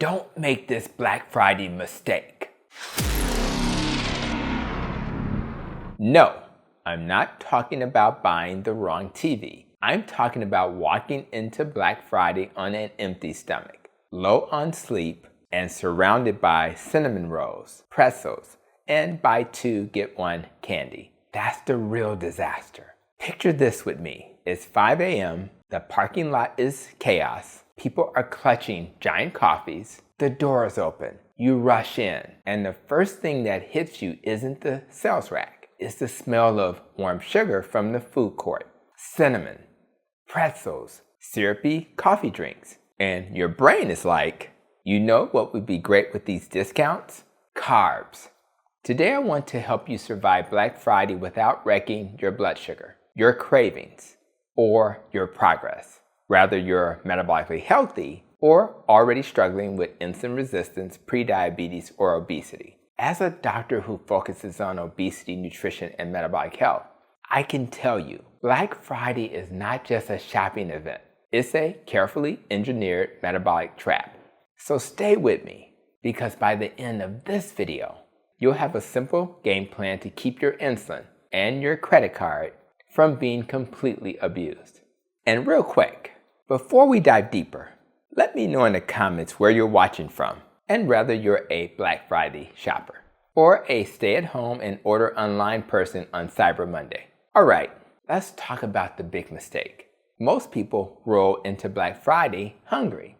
Don't make this Black Friday mistake. No, I'm not talking about buying the wrong TV. I'm talking about walking into Black Friday on an empty stomach, low on sleep, and surrounded by cinnamon rolls, pretzels, and buy two, get one candy. That's the real disaster. Picture this with me. It's 5 a.m., the parking lot is chaos, people are clutching giant coffees, the door is open, you rush in, and the first thing that hits you isn't the sales rack, it's the smell of warm sugar from the food court, cinnamon, pretzels, syrupy coffee drinks, and your brain is like, you know what would be great with these discounts? Carbs. Today I want to help you survive Black Friday without wrecking your blood sugar, your cravings, or your progress. Whether you're metabolically healthy or already struggling with insulin resistance, prediabetes, or obesity. As a doctor who focuses on obesity, nutrition, and metabolic health, I can tell you, Black Friday is not just a shopping event. It's a carefully engineered metabolic trap. So stay with me, because by the end of this video, you'll have a simple game plan to keep your insulin and your credit card from being completely abused. And real quick, before we dive deeper, let me know in the comments where you're watching from and whether you're a Black Friday shopper or a stay-at-home and order online person on Cyber Monday. Alright, let's talk about the big mistake. Most people roll into Black Friday hungry.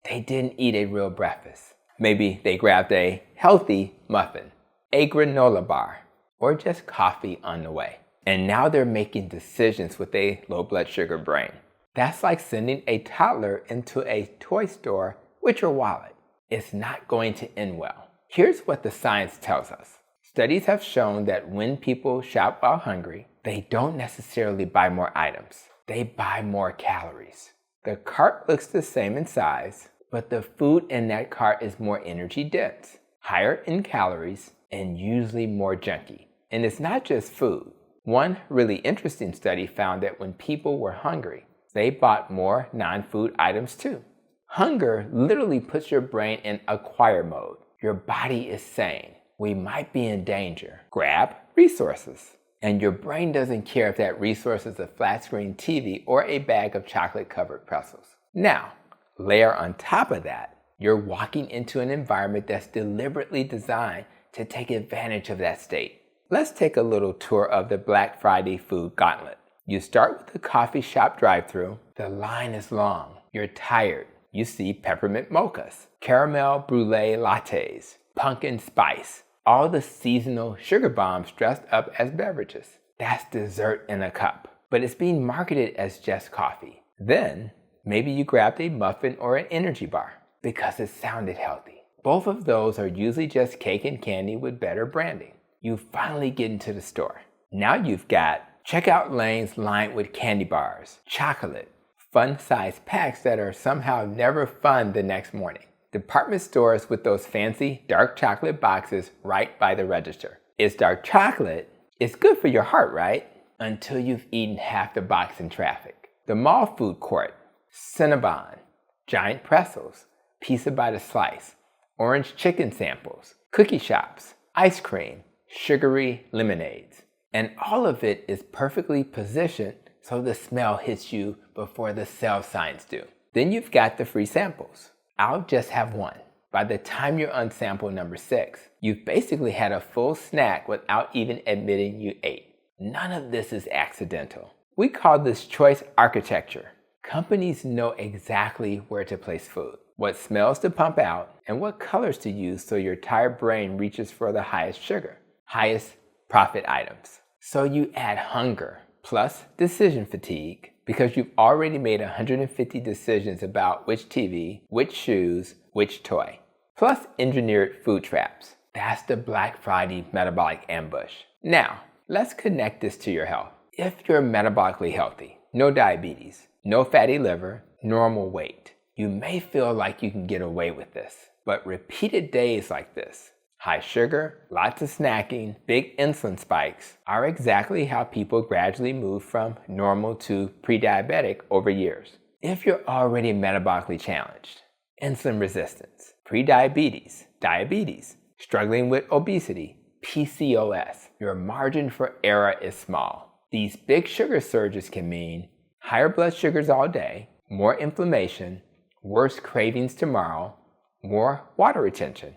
They didn't eat a real breakfast. Maybe they grabbed a healthy muffin, a granola bar, or just coffee on the way. And now they're making decisions with a low blood sugar brain. That's like sending a toddler into a toy store with your wallet. It's not going to end well. Here's what the science tells us. Studies have shown that when people shop while hungry, they don't necessarily buy more items. They buy more calories. The cart looks the same in size, but the food in that cart is more energy dense, higher in calories, and usually more junky. And it's not just food. One really interesting study found that when people were hungry, they bought more non-food items too. Hunger literally puts your brain in acquire mode. Your body is saying, we might be in danger. Grab resources. And your brain doesn't care if that resource is a flat screen TV or a bag of chocolate-covered pretzels. Now, layer on top of that, you're walking into an environment that's deliberately designed to take advantage of that state. Let's take a little tour of the Black Friday food gauntlet. You start with the coffee shop drive-thru. The line is long. You're tired. You see peppermint mochas, caramel brulee lattes, pumpkin spice, all the seasonal sugar bombs dressed up as beverages. That's dessert in a cup, but it's being marketed as just coffee. Then, maybe you grabbed a muffin or an energy bar because it sounded healthy. Both of those are usually just cake and candy with better branding. You finally get into the store. Now you've got checkout lanes lined with candy bars, chocolate, fun-sized packs that are somehow never fun the next morning. Department stores with those fancy dark chocolate boxes right by the register. It's dark chocolate. It's good for your heart, right? Until you've eaten half the box in traffic. The mall food court, Cinnabon, giant pretzels, pizza by the slice, orange chicken samples, cookie shops, ice cream, sugary lemonades. And all of it is perfectly positioned so the smell hits you before the sale signs do. Then you've got the free samples. I'll just have one. By the time you're on sample number 6, you've basically had a full snack without even admitting you ate. None of this is accidental. We call this choice architecture. Companies know exactly where to place food, what smells to pump out, and what colors to use so your tired brain reaches for the highest sugar, highest profit items. So you add hunger plus decision fatigue because you've already made 150 decisions about which TV, which shoes, which toy, plus engineered food traps. That's the Black Friday metabolic ambush. Now, let's connect this to your health. If you're metabolically healthy, no diabetes, no fatty liver, normal weight, you may feel like you can get away with this. But repeated days like this, high sugar, lots of snacking, big insulin spikes are exactly how people gradually move from normal to pre-diabetic over years. If you're already metabolically challenged, insulin resistance, prediabetes, diabetes, struggling with obesity, PCOS. Your margin for error is small. These big sugar surges can mean higher blood sugars all day, more inflammation, worse cravings tomorrow, more water retention,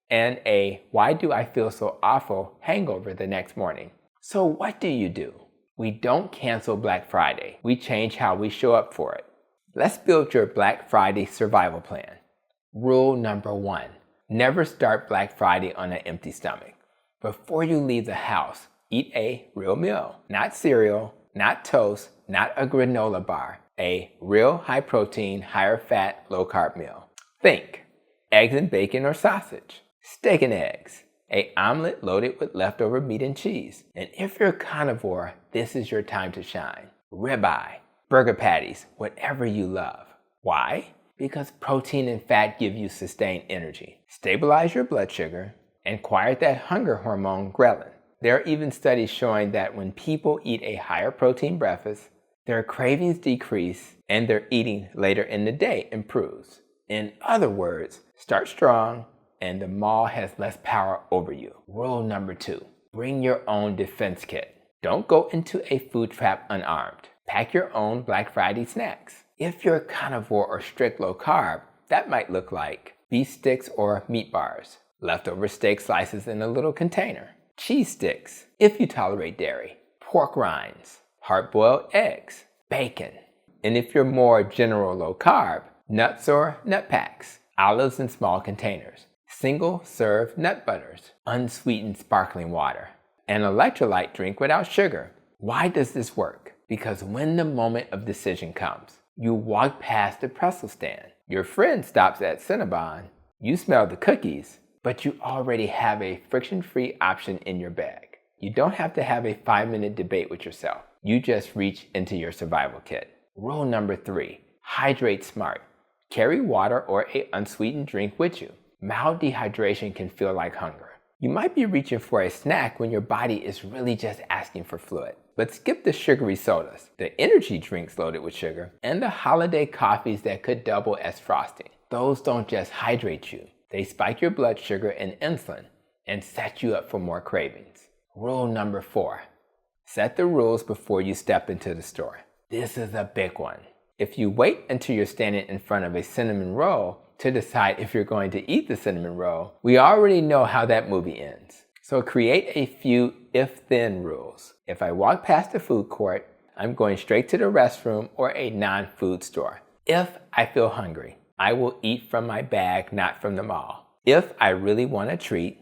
and a "why do I feel so awful" hangover the next morning. So what do? We don't cancel Black Friday. We change how we show up for it. Let's build your Black Friday survival plan. Rule number 1. Never start Black Friday on an empty stomach. Before you leave the house, eat a real meal. Not cereal, not toast, not a granola bar. A real high protein, higher fat, low carb meal. Think eggs and bacon or sausage, steak and eggs, an omelet loaded with leftover meat and cheese. And if you're a carnivore, this is your time to shine. Ribeye, burger patties, whatever you love. Why? Because protein and fat give you sustained energy, stabilize your blood sugar, and quiet that hunger hormone ghrelin. There are even studies showing that when people eat a higher protein breakfast, their cravings decrease and their eating later in the day improves. In other words, start strong and the mall has less power over you. Rule number 2, bring your own defense kit. Don't go into a food trap unarmed. Pack your own Black Friday snacks. If you're a carnivore or strict low carb, that might look like beef sticks or meat bars, leftover steak slices in a little container, cheese sticks if you tolerate dairy, pork rinds, hard-boiled eggs, bacon. And if you're more general low carb, nuts or nut packs, olives in small containers, single-serve nut butters, unsweetened sparkling water, an electrolyte drink without sugar. Why does this work? Because when the moment of decision comes, you walk past the pretzel stand. Your friend stops at Cinnabon. You smell the cookies, but you already have a friction-free option in your bag. You don't have to have a 5-minute debate with yourself. You just reach into your survival kit. Rule number 3, hydrate smart. Carry water or an unsweetened drink with you. Mild dehydration can feel like hunger. You might be reaching for a snack when your body is really just asking for fluid. But skip the sugary sodas, the energy drinks loaded with sugar, and the holiday coffees that could double as frosting. Those don't just hydrate you. They spike your blood sugar and insulin and set you up for more cravings. Rule number 4, set the rules before you step into the store. This is a big one. If you wait until you're standing in front of a cinnamon roll to decide if you're going to eat the cinnamon roll, we already know how that movie ends. So create a few if-then rules. If I walk past the food court, I'm going straight to the restroom or a non-food store. If I feel hungry, I will eat from my bag, not from the mall. If I really want a treat,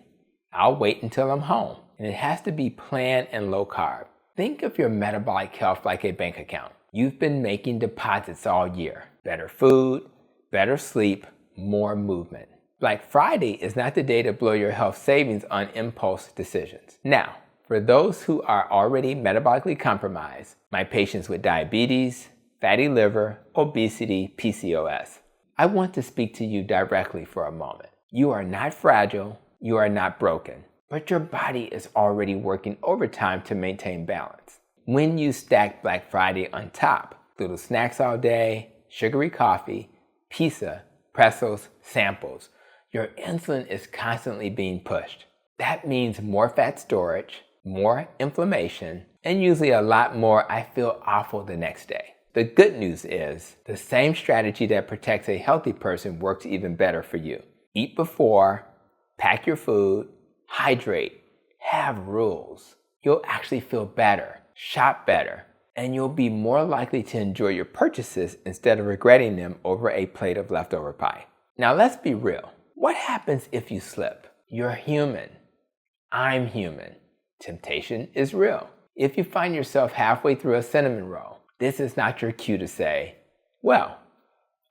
I'll wait until I'm home. And it has to be planned and low carb. Think of your metabolic health like a bank account. You've been making deposits all year. Better food, better sleep, more movement. Black Friday is not the day to blow your health savings on impulse decisions. Now, for those who are already metabolically compromised, my patients with diabetes, fatty liver, obesity, PCOS, I want to speak to you directly for a moment. You are not fragile, you are not broken, but your body is already working overtime to maintain balance. When you stack Black Friday on top, little snacks all day, sugary coffee, pizza, pretzels, samples, your insulin is constantly being pushed. That means more fat storage, more inflammation, and usually a lot more "I feel awful" the next day. The good news is the same strategy that protects a healthy person works even better for you. Eat before, pack your food, hydrate, have rules. You'll actually feel better, shop better, and you'll be more likely to enjoy your purchases instead of regretting them over a plate of leftover pie. Now let's be real. What happens if you slip? You're human. I'm human. Temptation is real. If you find yourself halfway through a cinnamon roll, this is not your cue to say, well,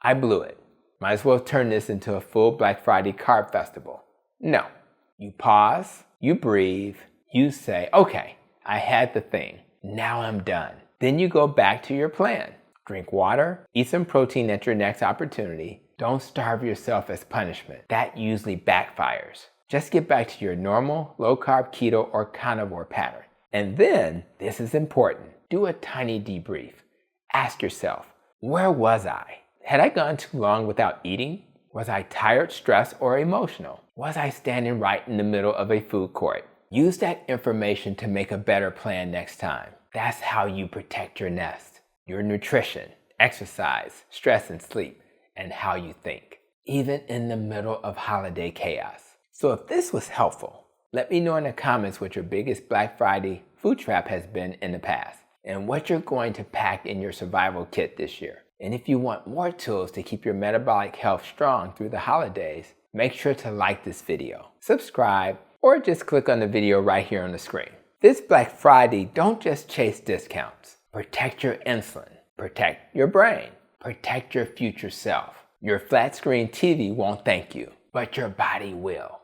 I blew it. Might as well turn this into a full Black Friday carb festival. No. You pause, you breathe, you say, okay, I had the thing. Now I'm done. Then you go back to your plan. Drink water, eat some protein at your next opportunity. Don't starve yourself as punishment. That usually backfires. Just get back to your normal, low-carb, keto, or carnivore pattern. And then, this is important, do a tiny debrief. Ask yourself, where was I? Had I gone too long without eating? Was I tired, stressed, or emotional? Was I standing right in the middle of a food court? Use that information to make a better plan next time. That's how you protect your nest, your nutrition, exercise, stress and sleep, and how you think, even in the middle of holiday chaos. So if this was helpful, let me know in the comments what your biggest Black Friday food trap has been in the past and what you're going to pack in your survival kit this year. And if you want more tools to keep your metabolic health strong through the holidays, make sure to like this video, subscribe, or just click on the video right here on the screen. This Black Friday, don't just chase discounts. Protect your insulin, protect your brain, protect your future self. Your flat screen TV won't thank you, but your body will.